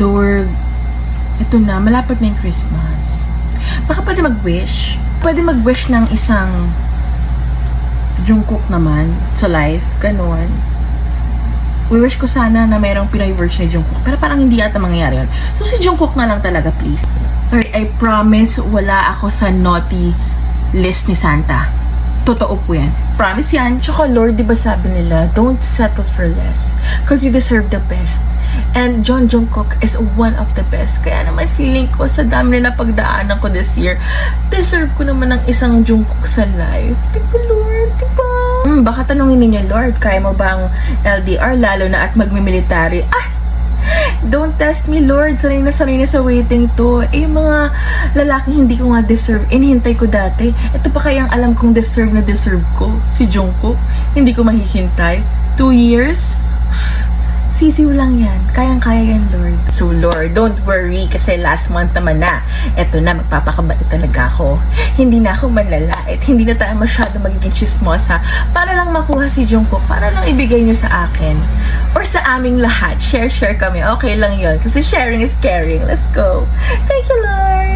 Lord, ito na, malapit na yung Christmas. Baka pwede mag-wish? Pwede mag-wish ng isang Jungkook naman sa life, ganun. We-wish ko sana na mayroong Pinoy version ni Jungkook, pero parang hindi ata mangyayari yun. So si Jungkook na lang talaga, please. Lord, I promise wala ako sa naughty list ni Santa. Totoo po yan. Promise yan. Tsaka Lord, di ba sabi nila, don't settle for less because you deserve the best. And John Jungkook is one of the best. Kaya naman feeling ko sa dami na pagdaanan ko this year, deserve ko naman ng isang Jungkook sa life. Diba Lord? Diba? Baka tanongin ninyo, Lord, kaya mo bang LDR lalo na at magmimilitary? Don't test me, Lord. Sanay na sa waiting to. Mga lalaking hindi ko nga deserve, inihintay ko dati. Ito pa kayang alam kong deserve na deserve ko. Si Jungkook. Hindi ko mahihintay. 2 years? Sisiw lang yan. Kayang-kaya yan, Lord. So, Lord, don't worry kasi last month naman na. Eto na, magpapakabait talaga ako. Hindi na ako manlalait. Hindi na tayo masyado magiging chismosa para lang makuha si Jungkook, para lang ibigay nyo sa akin. Or sa aming lahat. Share kami. Okay lang yon kasi sharing is caring. Let's go. Thank you, Lord.